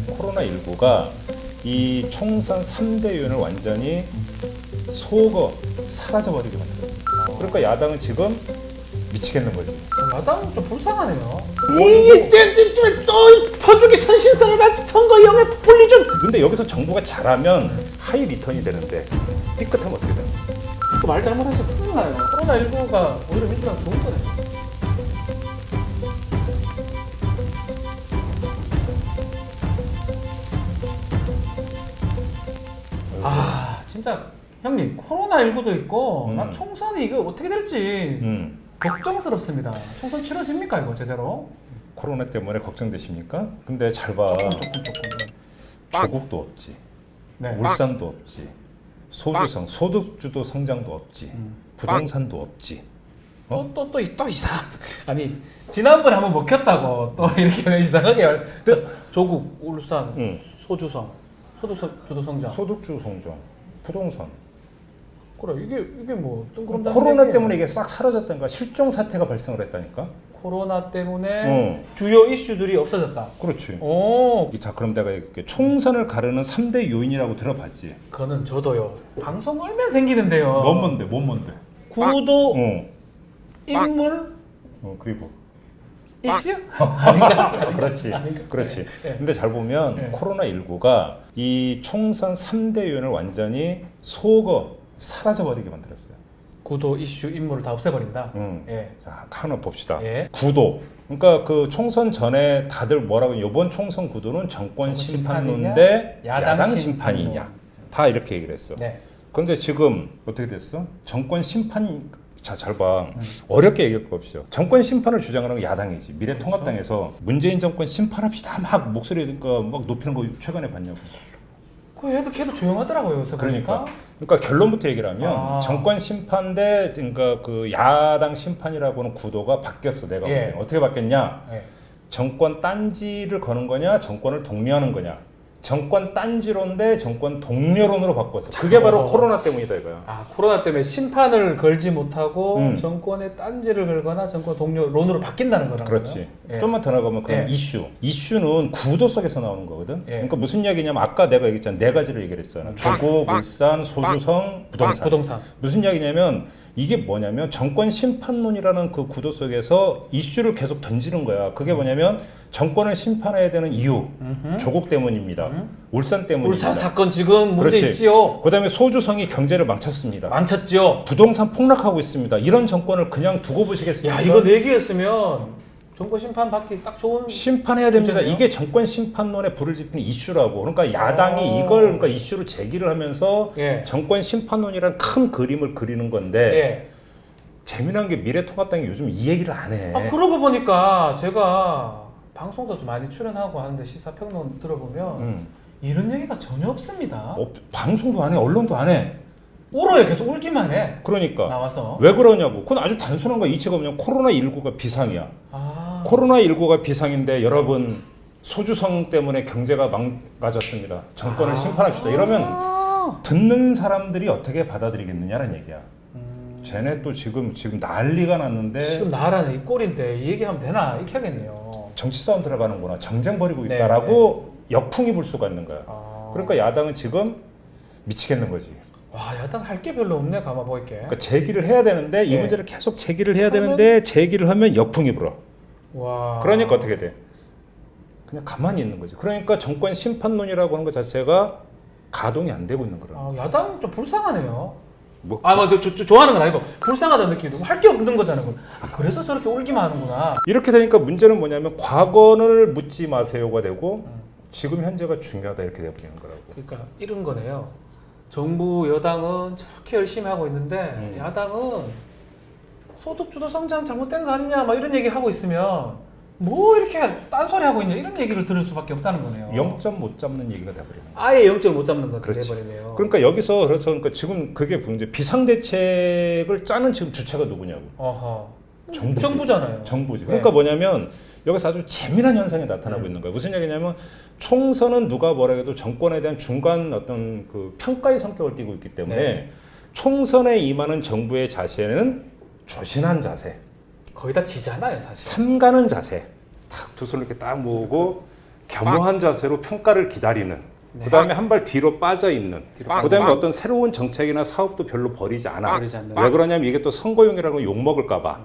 코로나19가 이 총선 3대 요인을 완전히 속어 사라져버리게 만들었어요. 그러니까 야당은 지금 미치겠는 거지. 야당은 좀 불쌍하네요. 이또 퍼주기 선신성이가 선거용에 불리좀. 근데 여기서 정부가 잘하면 하이 리턴이 되는데 삐끗하면 어떻게 되는 거야? 말 잘못해서 큰일 나요. 코로나19가 오히려 민주당 좋은 거네. 아 진짜 형님 코로나19도 있고 나 총선이 이거 어떻게 될지 걱정스럽습니다. 총선 치러집니까 이거 제대로? 코로나 때문에 걱정되십니까? 근데 잘 봐. 조금. 조국도 없지. 네. 울산도 없지. 소주성, 소득주도 성장도 없지. 부동산도 없지. 또 이상 아니 지난번에 한번 먹혔다고 또 이렇게 이상하게 조국 울산 소주성 소득주도 성장 소득주 성장, 부동산. 그래 이게 뭐 뜬구름 코로나 때문에 이게 싹 사라졌다니까. 실종 사태가 발생을 했다니까. 코로나 때문에 주요 이슈들이 없어졌다. 그렇지. 오, 자, 그럼 내가 이렇게 총선을 가르는 3대 요인이라고 들어봤지. 그거는 저도요. 방송 얼면 생기는데요. 뭔데? 구도, 인물, 그리고 이슈? 아닌가? 그렇지. 그렇지. 네. 근데 잘 보면 네. 코로나19가 이 총선 3대 요인을 완전히 속어 사라져버리게 만들었어요. 구도, 이슈, 인물을 다 없애버린다. 예. 자, 하나 봅시다. 예. 구도. 그러니까 그 총선 전에 다들 뭐라고 이번 총선 구도는 정권 심판론 대 야당 심판이냐. 다 이렇게 얘기를 했어. 네. 그런데 지금 어떻게 됐어? 정권 심판. 자, 잘 봐. 어렵게 얘기할 거 없어요. 정권 심판을 주장하는 건 야당이지. 미래통합당에서 문재인 정권 심판합시다 막 목소리가 막 높이는 거 최근에 봤냐고. 그 걔도 조용하더라고요. 요새 보니까. 그러니까 결론부터 얘기를 하면 정권 심판 대 그러니까 그 야당 심판이라고는 구도가 바뀌었어. 내가 볼 때는. 어떻게 바뀌었냐? 예. 정권 딴지를 거는 거냐, 정권을 독려하는 거냐. 정권 딴지론 대 정권 독려론으로 바꿨어. 그게 바로 코로나 때문이다 이거야. 아 코로나 때문에 심판을 걸지 못하고 정권의 딴지를 걸거나 정권 동료론으로 바뀐다는 거라는 거예요. 그렇지. 예. 좀만 더 나가면 그럼 예. 이슈. 이슈는 구도 속에서 나오는 거거든. 예. 그러니까 무슨 이야기냐면 아까 내가 얘기했잖아. 네 가지를 얘기를 했잖아. 조국, 울산, 소주성, 부동산. 무슨 이야기냐면 이게 뭐냐면 정권 심판론이라는 그 구도 속에서 이슈를 계속 던지는 거야. 그게 뭐냐면 정권을 심판해야 되는 이유. 조국 때문입니다. 울산 때문입니다. 울산 사건 지금 문제 그렇지. 있지요. 그다음에 소주성이 경제를 망쳤습니다. 망쳤지요. 부동산 폭락하고 있습니다. 이런 정권을 그냥 두고 보시겠습니까? 야 이거 네 개였으면 정권 심판 받기 딱 좋은 심판해야 됩니다. 주제네요. 이게 정권 심판론에 불을 지피는 이슈라고. 그러니까 야당이 이걸 그러니까 이슈로 제기를 하면서 예. 정권 심판론이라는 큰 그림을 그리는 건데 예. 재미난 게 미래통합당이 요즘 이 얘기를 안 해. 그러고 보니까 제가 방송도 좀 많이 출연하고 하는데 시사평론 들어보면 이런 얘기가 전혀 없습니다. 방송도 안 해, 언론도 안 해. 울어요. 계속 울기만 해. 그러니까 나와서. 왜 그러냐고. 그건 아주 단순한 거야. 이치가 뭐냐면 코로나19가 비상이야. 코로나19가 비상인데 여러분 소주성 때문에 경제가 망가졌습니다. 정권을 심판합시다. 이러면 듣는 사람들이 어떻게 받아들이겠느냐는 얘기야. 쟤네 또 지금 난리가 났는데 지금 나라는 이 꼴인데 이 얘기하면 되나? 이렇게 하겠네요. 정치 싸움 들어가는구나. 정쟁 벌이고 있다라고 역풍이 불 수가 있는 거야. 그러니까 야당은 지금 미치겠는 거지. 와 야당 할 게 별로 없네. 가만 보일게. 그러니까 제기를 해야 되는데 이 문제를 계속 제기를 해야 되는데 제기를 하면 역풍이 불어. 와. 그러니까 어떻게 돼? 그냥 가만히 있는 거지. 그러니까 정권 심판론이라고 하는 것 자체가 가동이 안 되고 있는 거라. 야당 좀 불쌍하네요. 뭐 좋아하는 건 아니고 불쌍하다는 느낌이 할 게 없는 거잖아요. 그래서 저렇게 울기만 하는구나. 이렇게 되니까 문제는 뭐냐면 과거를 묻지 마세요가 되고 지금 현재가 중요하다 이렇게 돼버리는 거라고. 그러니까 이런 거네요. 정부 여당은 저렇게 열심히 하고 있는데 야당은 소득주도 성장 잘못된 거 아니냐 막 이런 얘기 하고 있으면 뭐 이렇게 딴소리 하고 있냐 이런 얘기를 들을 수밖에 없다는 거네요. 0점 못 잡는 얘기가 돼버리는 거야. 아예 0점 못 잡는 것도 그렇지. 돼버리네요. 그러니까 여기서 그러니까 지금 그게 이제 비상대책을 짜는 지금 주체가 누구냐고. 어허. 정부지. 잖아요. 정부지. 그러니까 뭐냐면 여기서 아주 재미난 현상이 나타나고 있는 거예요. 무슨 얘기냐면 총선은 누가 뭐라 해도 정권에 대한 중간 어떤 그 평가의 성격을 띠고 있기 때문에 총선에 임하는 정부의 자세는 조신한 자세, 거의 다 지잖아요 사실. 삼가는 자세. 딱 두 손을 이렇게 딱 모으고 겸허한 자세로 평가를 기다리는, 네. 그다음에 한 발 뒤로 빠져 있는, 빠져. 그다음에 어떤 새로운 정책이나 사업도 별로 벌이지 않아. 벌이지 않는. 왜 그러냐면 이게 또 선거용이라고 욕 먹을까봐.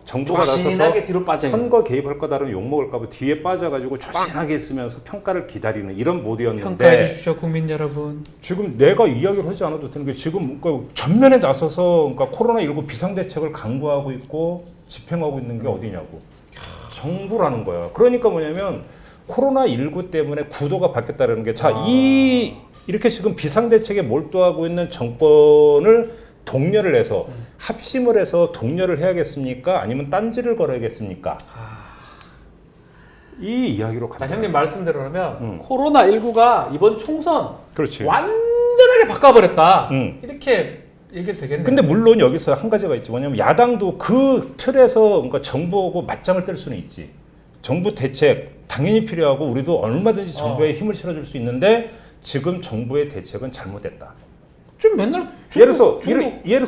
정부가 나서서 조신하게 뒤로 빠져 있는. 선거 개입할 거다라는 욕 먹을까봐 뒤에 빠져가지고 조신하게 있으면서 평가를 기다리는 이런 모드였는데, 평가해 주십시오, 국민 여러분. 지금 내가 이야기를 하지 않아도 되는 게 지금 그러니까 전면에 나서서 그러니까 코로나19 비상대책을 강구하고 있고 집행하고 있는 게 어디냐고. 정부라는 거야. 그러니까 뭐냐면 코로나19 때문에 구도가 바뀌었다는 게, 자, 이렇게 지금 비상대책에 몰두하고 있는 정권을 동렬을 해서 합심을 해서 동렬을 해야겠습니까? 아니면 딴지를 걸어야겠습니까? 이 이야기로 자, 가자. 형님 말씀대로라면 코로나19가 이번 총선 그렇지. 완전하게 바꿔버렸다. 응. 이렇게 얘기해도 되겠네요. 근데 물론 여기서 한 가지가 있지. 뭐냐면 야당도 그 틀에서 그러니까 정부하고 맞짱을 뗄 수는 있지. 정부 대책 당연히 필요하고 우리도 얼마든지 정부에 힘을 실어줄 수 있는데 지금 정부의 대책은 잘못됐다. 좀 맨날 예를 들어서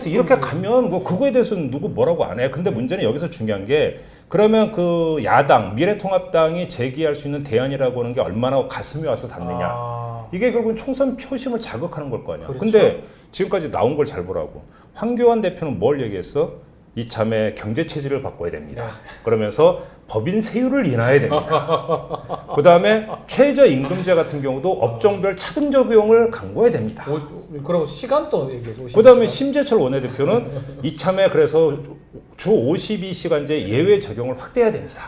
이렇게 가면 뭐 그거에 대해서는 누구 뭐라고 안 해. 근데 문제는 여기서 중요한 게, 그러면 그 야당 미래통합당이 제기할 수 있는 대안이라고 하는 게 얼마나 가슴에 와서 닿느냐. 이게 결국은 총선 표심을 자극하는 걸 거 아니야. 그렇죠. 근데 지금까지 나온 걸 잘 보라고. 황교안 대표는 뭘 얘기했어? 이참에 경제 체질을 바꿔야 됩니다. 네. 그러면서 법인 세율을 인하해야 됩니다. 그다음에 최저임금제 같은 경우도 업종별 차등 적용을 강구해야 됩니다. 그리고 시간도 얘기해줘. 그다음에 심재철 원내대표는 이참에 그래서 주 52시간제 예외 적용을 확대해야 됩니다.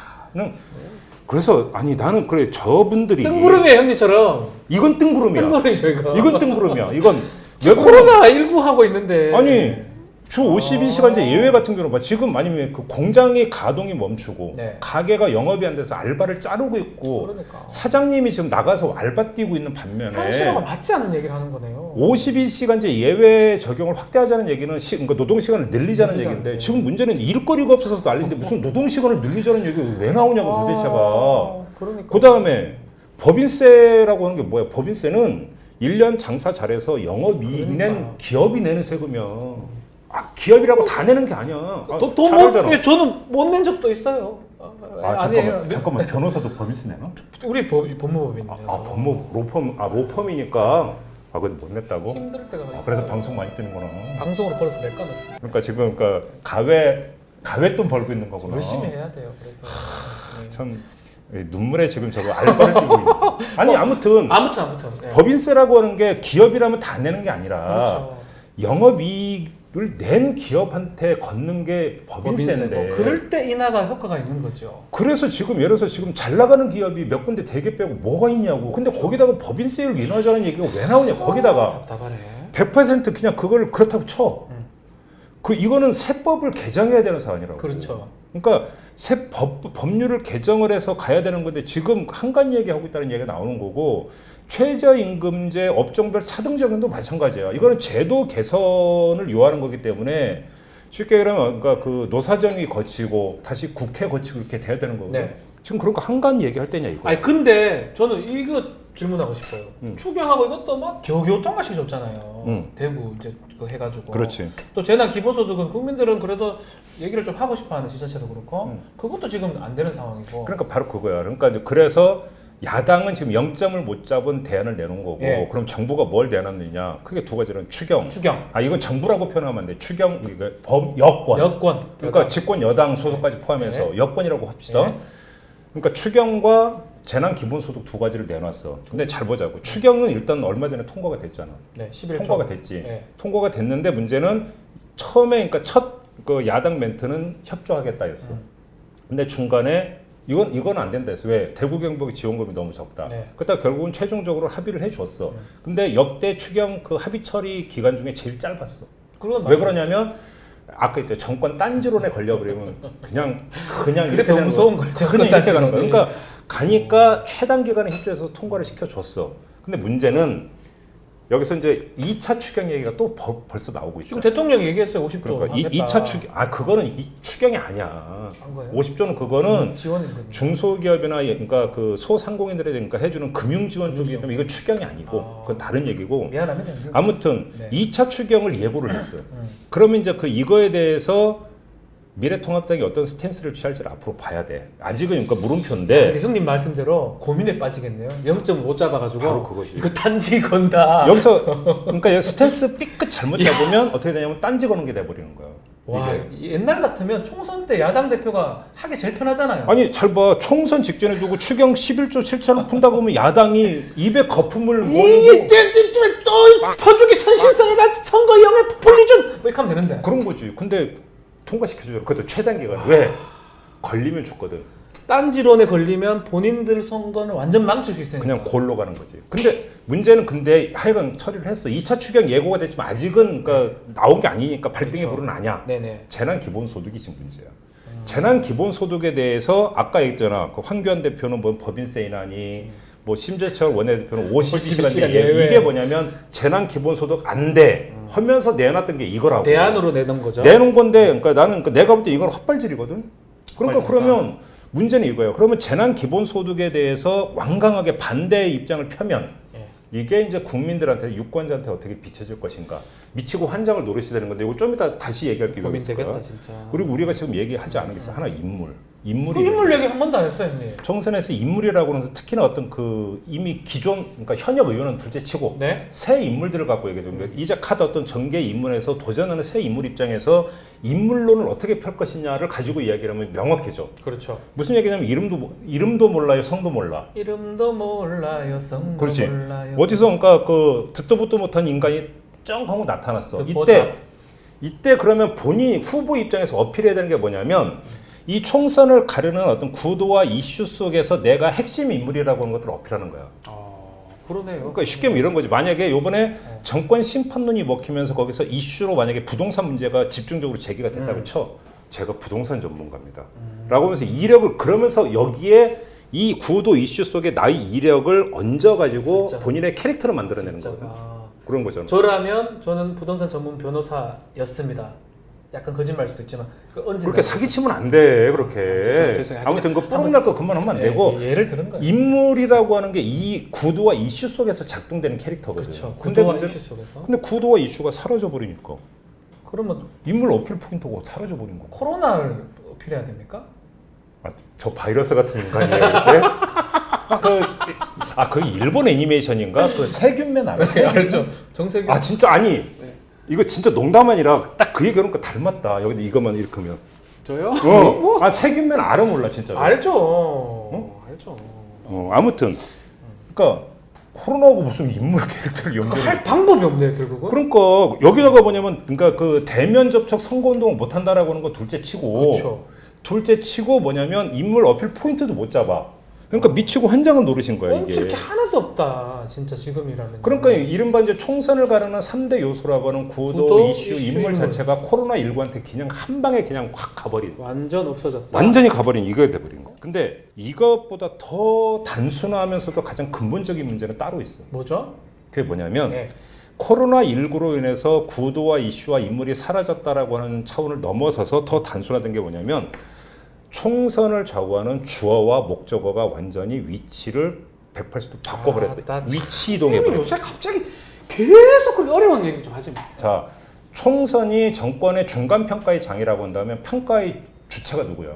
그래서 아니 나는 그래 저분들이 뜬구름이에요, 형님처럼. 이건 뜬구름이야. 뜬구름이죠, 이거. 이건 뜬구름이야. 이건 지금 코로나19 하고 있는데. 아니 주 52시간제 예외 같은 경우 봐. 지금 아니면 그 공장이 가동이 멈추고 네. 가게가 영업이 안 돼서 알바를 자르고 있고 그러니까. 사장님이 지금 나가서 알바 뛰고 있는 반면에 현실화가 맞지 않는 얘기를 하는 거네요. 52시간제 예외 적용을 확대하자는 얘기는 그러니까 노동시간을 늘리자는 얘기인데, 지금 문제는 일거리가 없어서 난리인데 무슨 노동시간을 늘리자는 얘기가 왜 나오냐고 도대체가. 그러니까. 그다음에 법인세라고 하는 게 뭐야? 법인세는 1년 장사 잘해서 영업이익 낸 그러니까. 기업이 내는 세금이야. 기업이라고 다 내는 게 아니야. 잘 알잖아. 저는 못 낸 적도 있어요. 아니에요. 잠깐만 변호사도 법인세 내나? 우리 법무법인이라서. 로펌이니까 그건 못 냈다고? 힘들 때가 있어요. 그래서 방송 많이 뜨는구나. 방송으로 벌어서 메꿔놨어요. 그러니까 지금 가외 돈 벌고 있는 거구나. 열심히 해야 돼요. 그래서 네. 참 눈물에 지금 저거 알바를 뛰고 있는. 아니 아무튼 네. 법인세라고 하는 게 기업이라면 다 내는 게 아니라 그렇죠. 영업이익을 낸 기업한테 걷는 게 법인세인데. 그럴 때 인하가 효과가 있는 거죠. 그래서 지금 예를 들어서 지금 잘 나가는 기업이 몇 군데 되게 빼고 뭐가 있냐고. 근데 거기다가 법인세를 인하자는 얘기가 왜 나오냐. 거기다가 답답하네. 100% 그냥 그걸 그렇다고 쳐. 이거는 세법을 개정해야 되는 사안이라고. 그렇죠. 그러니까 새 법률을 개정을 해서 가야 되는 건데 지금 한간 얘기하고 있다는 얘기가 나오는 거고, 최저임금제 업종별 차등 적용도 마찬가지야. 이거는 제도 개선을 요하는 거기 때문에 쉽게 얘기하면 그러니까 그 노사정이 거치고 다시 국회 거치고 이렇게 돼야 되는 거고. 네. 지금 그런 거 한간 얘기할 때냐 이거. 아니 근데 저는 이거 질문하고 싶어요. 추경하고 이것도 막 겨우겨우 통과시 줬잖아요. 대구 이제 그거 해가지고. 그렇지. 또 재난 기본소득은 국민들은 그래도 얘기를 좀 하고 싶어하는 지자체도 그렇고 그것도 지금 안 되는 상황이고. 그러니까 바로 그거야. 그러니까 이제 그래서 야당은 지금 0점을 못 잡은 대안을 내놓은 거고, 예. 그럼 정부가 뭘 내놨느냐? 크게 두 가지는 추경. 이건 정부라고 표현하면 안 돼. 추경, 여권. 그러니까 여당. 집권 여당 소속까지 포함해서 네. 여권이라고 합시다. 네. 그러니까 추경과 재난 기본소득 두 가지를 내놨어. 근데 잘 보자고. 추경은 일단 얼마 전에 통과가 됐잖아. 네, 11조. 통과가 됐지. 네. 통과가 됐는데 문제는 처음에 그러니까 첫 그 야당 멘트는 협조하겠다였어. 근데 중간에 이건 안 된다 했어. 왜? 대구 경북의 지원금이 너무 적다. 네. 그러다 결국은 최종적으로 합의를 해줬어. 근데 역대 추경 그 합의 처리 기간 중에 제일 짧았어. 그건 왜 맞아요. 그러냐면 아까 이제 정권 딴지론에 걸려버리면 그냥 그게 더 무서운 거예요. 그냥 이렇게 가는 거야. 그러니까 가니까 최단 기간에 협조해서 통과를 시켜줬어. 근데 문제는 여기서 이제 2차 추경 얘기가 또 벌써 나오고 있어. 지금 대통령이 얘기했어요. 50조. 그러니까 하겠다. 2차 추경, 그거는 추경이 아니야. 한 거예요? 50조는 그거는 지원임금. 중소기업이나 그러니까 그 소상공인들에 그러니까 해주는 금융지원 쪽이기 때문에 이건 추경이 아니고 그건 다른 얘기고. 미안합니다. 아무튼 네. 2차 추경을 예고를 했어요. 그러면 이제 이거에 대해서 미래통합당이 어떤 스탠스를 취할지를 앞으로 봐야 돼. 아직은 그러니까 물음표인데. 근데 형님 말씀대로 고민에 빠지겠네요. 0점 못 잡아가지고 바로 그거지. 이거 단지 건다. 여기서 그러니까 스탠스 삐끗 잘못 잡으면 어떻게 되냐면 딴지 거는 게 돼버리는 거야. 와, 이게. 옛날 같으면 총선 때 야당 대표가 하기 제일 편하잖아요. 아니 잘 봐. 총선 직전에 두고 추경 11조 7천을 푼다고 하면 야당이 입에 거품을 이게 또 퍼주기 선신성에다 선거용에 분리 좀 뭐 이렇게 하면 되는데. 그런 거지. 근데 통과시켜줘요. 그것도 최단기간. 왜? 걸리면 죽거든. 딴지론에 걸리면 본인들 선거는 완전 망칠 수 있으니까. 그냥 골로 가는 거지. 근데 문제는 하여간 처리를 했어. 2차 추경 예고가 됐지만 아직은 그러니까 나온 게 아니니까 발등에 그렇죠. 불은 아니야. 네네. 재난 기본소득이 지금 문제야. 재난 기본소득에 대해서 아까 얘기했잖아. 그 황교안 대표는 뭐 법인세인하니 뭐 심재철 원내대표는 52시간 52시간 예외. 예외. 이게 뭐냐면 재난 기본소득 안 돼. 하면서 내놨던 게 이거라고. 대안으로 내던 거죠. 내놓은 건데 그러니까 나는 내가 볼 때 이건 헛발질이거든. 그러니까 헛발질이다. 그러면 문제는 이거예요. 그러면 재난 기본소득에 대해서 완강하게 반대의 입장을 펴면 예. 이게 이제 국민들한테 유권자한테 어떻게 비춰질 것인가. 미치고 환장을 노리셔야 되는 건데 이거 좀 이따 다시 얘기할 기회가 있을 거야. 고민되겠다 진짜. 그리고 우리가 지금 얘기하지 않은 게 있어. 하나 인물. 그 인물이 인물 얘기 한 번도 안 했어요, 형님. 총선에서 인물이라고 하면서 특히나 어떤 그 이미 기존 그러니까 현역 의원은 둘째치고 네. 새 인물들을 갖고 얘기해 줍니다. 이제 카드 어떤 정계 인물에서 도전하는 새 인물 입장에서 인물론을 어떻게 펼 것이냐를 가지고 이야기를 하면 명확해져. 그렇죠. 무슨 얘기냐면 이름도 몰라요, 성도 몰라. 이름도 몰라요, 성도 그렇지. 몰라요. 어디서 그러니까 그 듣도 보도 못한 인간이 쩡 하고 나타났어. 그 보답. 이때 그러면 본인 후보 입장에서 어필해야 되는 게 뭐냐면 이 총선을 가르는 어떤 구도와 이슈 속에서 내가 핵심 인물이라고 하는 것들을 어필하는 거야. 그러네요. 그러니까 쉽게 하면 이런 거지. 만약에 요번에 정권 심판론이 먹히면서 거기서 이슈로 만약에 부동산 문제가 집중적으로 제기가 됐다고 쳐. 제가 부동산 전문가입니다. 라고 하면서 이력을 그러면서 여기에 이 구도 이슈 속에 나의 이력을 얹어가지고 진짜. 본인의 캐릭터를 만들어내는 진짜. 거거든. 그런 거잖아. 저라면 저는 부동산 전문 변호사였습니다. 약간 거짓말일 수도 있지만 그렇게 사기치면 안 돼. 그렇게. 죄송해요. 아무튼 그 뽀록날 거 그만하면 안 되고 예를 들은 거예요. 인물이라고 하는 게 이 구도와 이슈 속에서 작동되는 캐릭터거든. 그렇죠. 근데 구도와 문제는- 이슈 속에서. 근데 구도와 이슈가 사라져 버리니까 그러면 인물 어필 포인트가 사라져 버린 거. 코로나를 어필해야 됩니까? 저 바이러스 같은 인간이에요, 이렇게. 그 일본 애니메이션인가? 그 세균맨 알아요? 알죠. 정세균. 아 진짜 아니. 이거 진짜 농담 아니라 딱 그 얘기하니까 닮았다. 여기 이것만 이렇게 하면. 저요? 아 세균맨 알아 몰라 진짜. 알죠. 알죠. 아무튼 그러니까 코로나하고 무슨 인물 캐릭터를 그거 연결해? 할 방법이 없네요, 결국은. 그러니까 여기다가 뭐냐면 그러니까 그 대면 접촉 선거 운동을 못 한다라고 하는 거 둘째 치고 그렇죠. 둘째 치고 뭐냐면 인물 어필 포인트도 못 잡아. 그러니까 미치고 환장은 노릇인 거야 이게. 멈출 게 하나도 없다, 진짜 지금이라면. 그러니까 이른바 이제 총선을 가르는 3대 요소라고 하는 구도, 이슈, 인물 자체가 코로나19한테 그냥 한 방에 그냥 확 가버린. 완전 없어졌다. 완전히 가버린 이거에 돼버린 거. 근데 이것보다 더 단순하면서도 가장 근본적인 문제는 따로 있어. 뭐죠? 그게 뭐냐면 네. 코로나19로 인해서 구도와 이슈와 인물이 사라졌다라고 하는 차원을 넘어서서 더 단순화된 게 뭐냐면 총선을 좌우하는 주어와 목적어가 완전히 위치를 180도 바꿔버렸다. 위치 이동해버렸다. 요새 갑자기 계속 그렇게 어려운 얘기 좀 하지 마. 자, 총선이 정권의 중간평가의 장이라고 한다면 평가의 주체가 누구야?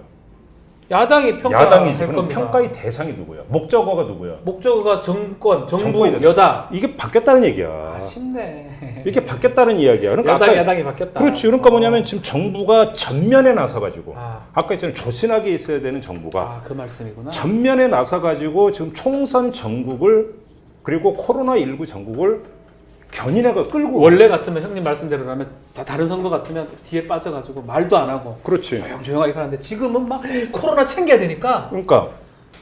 야당이 평가할 야당이지. 그럼 겁니다. 평가의 대상이 누구야? 목적어가 누구야? 목적어가 정부, 정부이다. 여당. 이게 바뀌었다는 얘기야. 아쉽네. 이게 바뀌었다는 이야기야. 그러니까 야당이 바뀌었다. 그렇지. 그러니까 뭐냐면 지금 정부가 전면에 나서가지고 아. 아까 있잖아요. 조신하게 있어야 되는 정부가 아, 그 말씀이구나. 전면에 나서가지고 지금 총선 전국을 그리고 코로나19 전국을 견인해가 끌고 원래 같으면 형님 말씀대로라면 다 다른 선거 같으면 뒤에 빠져가지고 말도 안 하고 그렇지. 조용조용하게 하는데 지금은 막 코로나 챙겨야 되니까 그러니까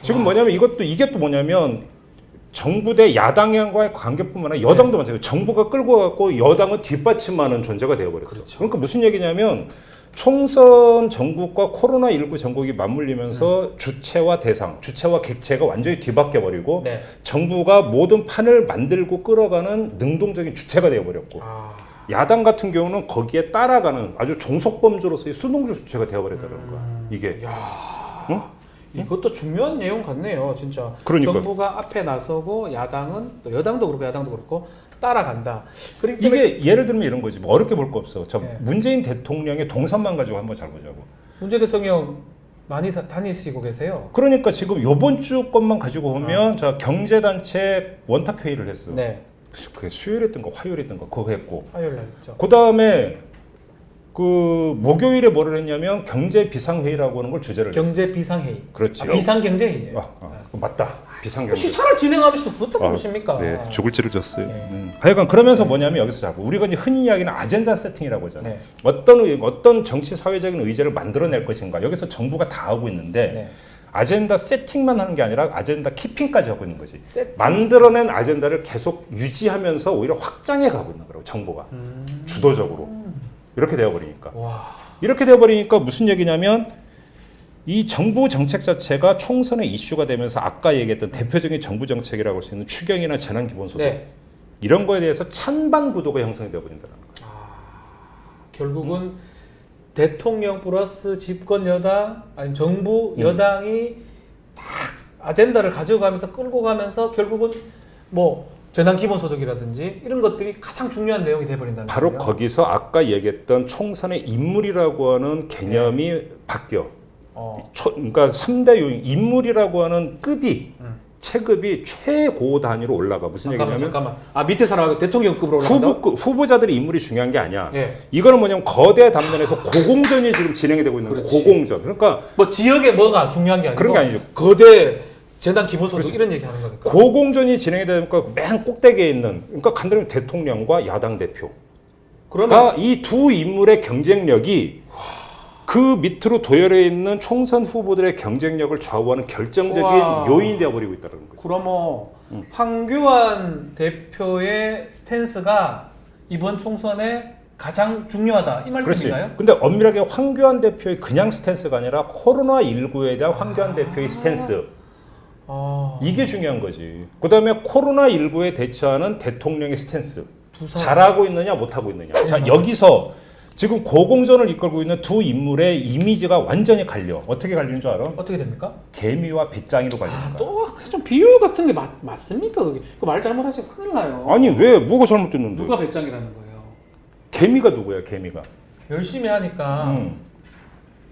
지금 뭐냐면 이게 또 뭐냐면 정부 대 야당과의 관계뿐만 아니라 여당도 마찬가지예요. 정부가 끌고 갖고 여당은 뒷받침하는 존재가 되어버렸어. 그렇죠. 그러니까 무슨 얘기냐면 총선 전국과 코로나19 전국이 맞물리면서 주체와 대상, 주체와 객체가 완전히 뒤바뀌어 버리고 네. 정부가 모든 판을 만들고 끌어가는 능동적인 주체가 되어버렸고 야당 같은 경우는 거기에 따라가는 아주 종속범주로서의 수동적 주체가 되어버렸다는 거야. 이게. 응? 이것도 중요한 내용 같네요, 진짜. 그러니까. 정부가 앞에 나서고 야당은 또 여당도 그렇고 야당도 그렇고 따라간다. 이게 예를 들면 이런 거지. 뭐 어렵게 볼 거 없어. 저 네. 문재인 대통령의 동선만 가지고 한번 잘 보자고. 문재인 대통령 많이 다니시고 계세요. 그러니까 지금 요번 주 것만 가지고 보면 자 경제단체 원탁회의를 했어. 네. 그게 수요일이었던가 화요일이었던가 그거 했고 화요일 날 있죠. 그 다음에 그 목요일에 뭐를 했냐면 경제 비상회의라고 하는 걸 주제를 했어. 경제 비상회의. 그렇지. 비상경제회의예요. 맞다. 비상경제. 시사를 진행하면서도 그것도 모르십니까? 네, 죽을 찌를 졌어요. 네. 하여간 그러면서 뭐냐면 여기서 자꾸 우리가 이제 흔히 이야기하는 아젠다 세팅이라고 하잖아요. 네. 어떤 정치 사회적인 의제를 만들어낼 것인가. 여기서 정부가 다 하고 있는데 네. 아젠다 세팅만 하는 게 아니라 아젠다 키핑까지 하고 있는 거지. 세팅. 만들어낸 아젠다를 계속 유지하면서 오히려 확장해 가고 있는 거라고 정부가 주도적으로 이렇게 되어버리니까. 와. 이렇게 되어버리니까 무슨 얘기냐면 이 정부 정책 자체가 총선의 이슈가 되면서 아까 얘기했던 대표적인 정부 정책이라고 할 수 있는 추경이나 재난기본소득 네. 이런 거에 대해서 찬반 구도가 형성이 되어버린다는 거예요. 결국은 대통령 플러스 집권 여당 아니면 정부 여당이 딱 아젠다를 가져가면서 끌고 가면서 결국은 뭐 재난 기본소득이라든지 이런 것들이 가장 중요한 내용이 돼버린다는 바로 거예요. 거기서 아까 얘기했던 총선의 인물이라고 하는 개념이 바뀌어. 그러니까 3대 요인 인물이라고 하는 급이 체급이 최고 단위로 올라가. 무슨 얘기냐면 잠깐만. 밑에 사람하고 대통령급으로 올라간다. 후보자들의 인물이 중요한 게 아니야. 예. 이거는 뭐냐면 거대 담론에서 고공전이 지금 진행이 되고 있는 거예요. 고공전. 그러니까 뭐 지역에 뭐가 중요한 게 아니고 그런 게 아니죠. 거대 재난 기본소득 이런 얘기하는 거니까. 고공전이 진행이 되니까 맨 꼭대기에 있는 그러니까 간단히 대통령과 야당 대표. 그러면 이 두 인물의 경쟁력이 그 밑으로 도열해 있는 총선 후보들의 경쟁력을 좌우하는 결정적인 우와. 요인이 되어버리고 있다는 거죠. 그러면 황교안 대표의 스탠스가 이번 총선에 가장 중요하다 이 말씀인가요? 근데 엄밀하게 황교안 대표의 그냥 스탠스가 아니라 코로나19에 대한 황교안 대표의 스탠스. 이게 중요한 거지. 그 다음에 코로나19에 대처하는 대통령의 스탠스. 잘하고 있느냐 못하고 있느냐. 자 여기서 지금 고공전을 이끌고 있는 두 인물의 이미지가 완전히 갈려. 어떻게 갈리는 줄 알아? 어떻게 됩니까? 개미와 배짱이로 갈리는 거야. 또 좀 비유 같은 게 맞습니까? 그게 그 말 잘못하시면 큰일 나요. 아니 왜 뭐가 잘못됐는데? 누가 배짱이라는 거예요? 개미가 누구야? 개미가. 열심히 하니까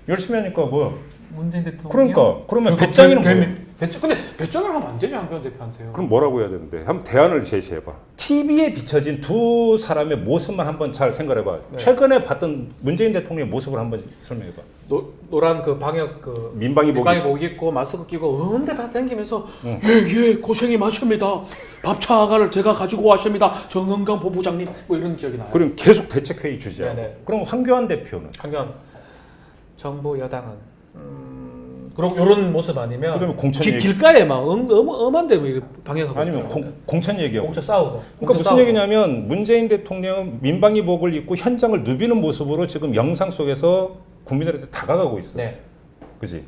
열심히 하니까 뭐? 문재인 대통령. 그러니까 그러면 배짱이는 뭐야? 근데 배짱을 하면 안 되죠 황교안 대표한테요. 그럼 뭐라고 해야 되는데? 한번 대안을 제시해봐. TV에 비춰진 두 사람의 모습만 한번 잘 생각해봐. 네. 최근에 봤던 문재인 대통령의 모습을 한번 설명해봐. 노란 그 방역 그 민방위복 입고 마스크 끼고 응대 다 생기면서 예 고생이 많습니다. 밥차가를 제가 가지고 왔습니다. 정은강 본부장님 뭐 이런 기억이 나요. 그럼 계속 대책회의 주제야. 네네. 그럼 황교안 대표는? 황교안 정부 여당은 그럼 이런 모습 아니면 그다음에 공천 얘기. 길가에 막 엄한데 뭐 이렇게 방역하고 아니면 공천 얘기하고. 공천 싸우고. 그러니까 무슨 얘기냐면 문재인 대통령은 민방위복을 입고 현장을 누비는 모습으로 지금 영상 속에서 국민들한테 다가가고 있어. 네. 그지?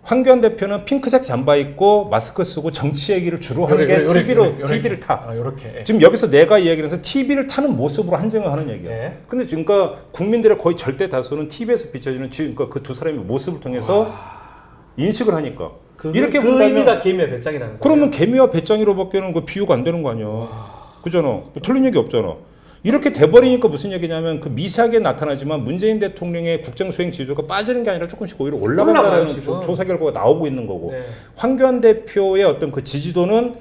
황교안 대표는 핑크색 잠바 입고 마스크 쓰고 정치 얘기를 주로 하는 게 TV를 타. 이렇게. 지금 여기서 내가 이야기를 해서 TV를 타는 모습으로 한정을 하는 얘기야. 네. 근데 지금 그러니까 국민들의 거의 절대 다수는 TV에서 비춰지는 지금 그 두 사람의 모습을 통해서 인식을 하니까 이렇게 그 본다면 의미가 개미와 배짱이라는 거예요. 그러면 개미와 배짱이로밖에는 그 비유가 안 되는 거 아니야. 그잖아. 뭐 틀린 얘기 없잖아. 이렇게 돼버리니까 무슨 얘기냐면 그 미세하게 나타나지만 문재인 대통령의 국정수행 지지도가 빠지는 게 아니라 조금씩 오히려 올라간다는 조사 결과가 나오고 있는 거고 네. 황교안 대표의 어떤 그 지지도는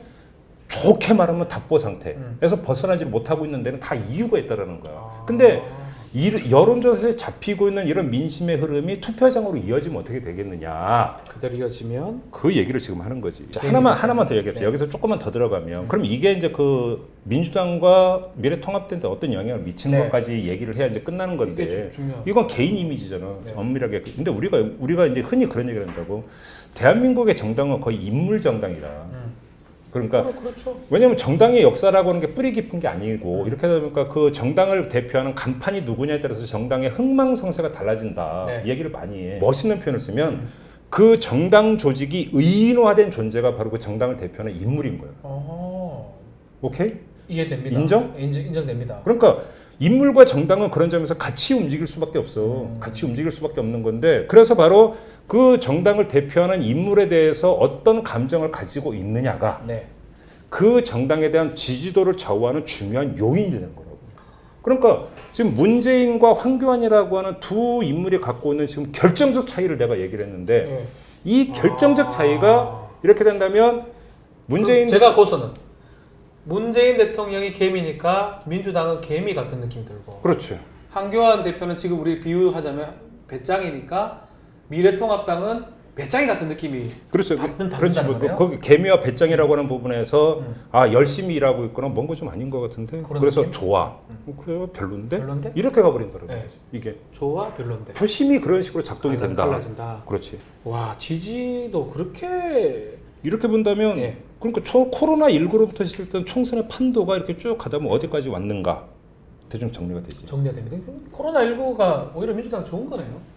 좋게 말하면 답보 상태에서 벗어나지 못하고 있는 데는 다 이유가 있다라는 거야. 근데 여론조사에 잡히고 있는 이런 민심의 흐름이 투표장으로 이어지면 어떻게 되겠느냐. 그대로 이어지면 그 얘기를 지금 하는 거지. 하나만 더 얘기합시다. 네. 여기서 조금만 더 들어가면 그럼 이게 이제 그 민주당과 미래통합당에 어떤 영향을 미치는 네. 것까지 얘기를 해야 이제 끝나는 건데 이게 중요하죠. 이건 개인 이미지잖아. 네. 엄밀하게. 근데 우리가 이제 흔히 그런 얘기를 한다고 대한민국의 정당은 거의 인물 정당이다. 그러니까 그렇죠. 왜냐하면 정당의 역사라고 하는 게 뿌리 깊은 게 아니고 이렇게 하다 보니까 그 정당을 대표하는 간판이 누구냐에 따라서 정당의 흥망성쇠가 달라진다. 네. 얘기를 많이 해. 멋있는 표현을 쓰면 그 정당 조직이 의인화된 존재가 바로 그 정당을 대표하는 인물인 거예요. 오케이? 이해됩니다. 인정됩니다. 그러니까 인물과 정당은 그런 점에서 같이 움직일 수밖에 없어. 같이 움직일 수밖에 없는 건데 그래서 바로 그 정당을 대표하는 인물에 대해서 어떤 감정을 가지고 있느냐가 네. 그 정당에 대한 지지도를 좌우하는 중요한 요인이 되는 거라고. 그러니까 지금 문재인과 황교안이라고 하는 두 인물이 갖고 있는 지금 결정적 차이를 내가 얘기를 했는데 네. 이 결정적 차이가 이렇게 된다면 문재인 제가 고서는 문재인 대통령이 개미니까 민주당은 개미 같은 느낌이 들고 그렇죠. 황교안 대표는 지금 우리 비유하자면 배짱이니까 미래통합당은 배짱이 같은 느낌이 그렇죠. 받는다는 그렇지. 뭐, 거네요? 거기 개미와 배짱이라고 하는 부분에서 아 열심히 일하고 있거나 뭔가 좀 아닌 것 같은데 그런 그래서 느낌? 좋아. 그래요 별론데? 별론데? 이렇게 가버린다는 거지. 네. 이게 좋아 별론데 표심이 그런 식으로 작동이 된다. 달라진다. 그렇지. 와 지지도 그렇게 이렇게 본다면 예. 그러니까 코로나 19로부터 시작된 총선의 판도가 이렇게 쭉 가다 보면 어디까지 왔는가 대충 정리가 되지. 정리가 됩니다. 코로나 19가 오히려 민주당 좋은 거네요.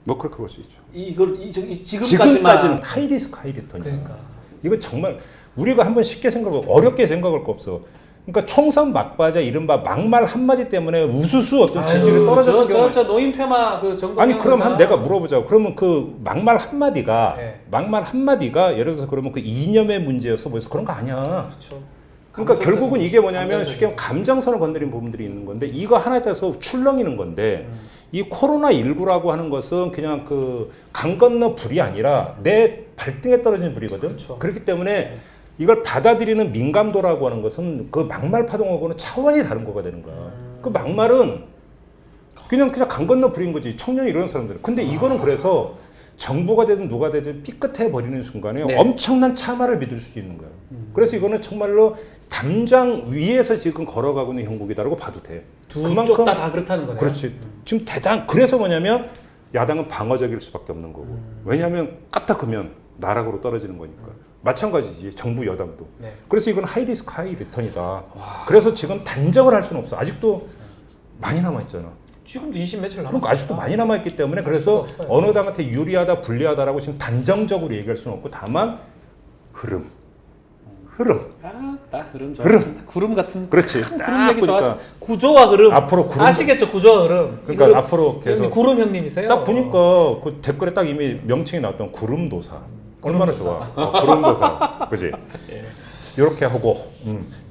뭐 그렇게 볼 수 있죠. 이걸 지금까지는 지금까지만 하이 리스크 하이 리턴이야. 그러니까 이건 정말 우리가 한번 쉽게 생각하고 어렵게 생각할 거 없어. 그러니까 총선 막바자 이른바 막말 한마디 때문에 우수수 어떤 지지율이 떨어졌던 경우. 저 노인폐마 그 정도. 아니 그럼 내가 물어보자고. 그러면 그 막말 한마디가 네. 막말 한마디가 예를 들어서 그러면 그 이념의 문제여서 뭐해서 그런 거 아니야. 그렇죠. 그러니까 결국은 이게 뭐냐면 감정적인. 쉽게 말하면 감정선을 건드린 부분들이 있는 건데 이거 하나에 따라서 출렁이는 건데 이 코로나 19라고 하는 것은 그냥 그 강 건너 불이 아니라 내 발등에 떨어지는 불이거든. 그렇죠. 그렇기 때문에 이걸 받아들이는 민감도라고 하는 것은 그 막말 파동하고는 차원이 다른 거가 되는 거야. 그 막말은 그냥 강 건너 불인 거지. 청년이 이런 사람들. 근데 이거는 그래서 정부가 되든 누가 되든 삐끗해 버리는 순간에 네. 엄청난 참화를 믿을 수 있는 거예요. 그래서 이거는 정말로 담장 위에서 지금 걸어가고 있는 형국이다라고 봐도 돼. 두쪽 다 그렇다는 거네요. 그렇지. 지금 그래서 뭐냐면 야당은 방어적일 수밖에 없는 거고. 왜냐하면 까딱하면 나락으로 떨어지는 거니까. 마찬가지지. 정부 여당도. 네. 그래서 이건 하이 리스크 하이 리턴이다. 그래서 지금 단정을 할 수는 없어. 아직도 많이 남아있잖아. 지금도 20 며칠 남았어요. 그러니까 아직도 많이 남아있기 때문에 그래서 수가 없어요. 어느 당한테 유리하다 불리하다라고 지금 단정적으로 얘기할 수는 없고 다만 흐름. 나 흐름 좋아하신다. 구름 같은. 그렇지. 구름 얘기 보니까 좋아하시. 구조와 흐름. 앞으로 구름. 아시겠죠 구조와 흐름. 그러니까 이거 앞으로 계속 형님 구름 형님이세요? 딱 보니까 그 댓글에 딱 이미 명칭이 나왔던 구름도사. 얼마나 좋아. 구름도사. 그지? 이렇게 하고.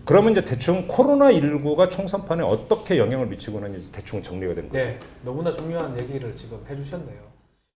그러면 이제 대충 코로나19가 총선판에 어떻게 영향을 미치고 있는지 대충 정리가 된 거죠. 네, 너무나 중요한 얘기를 지금 해주셨네요.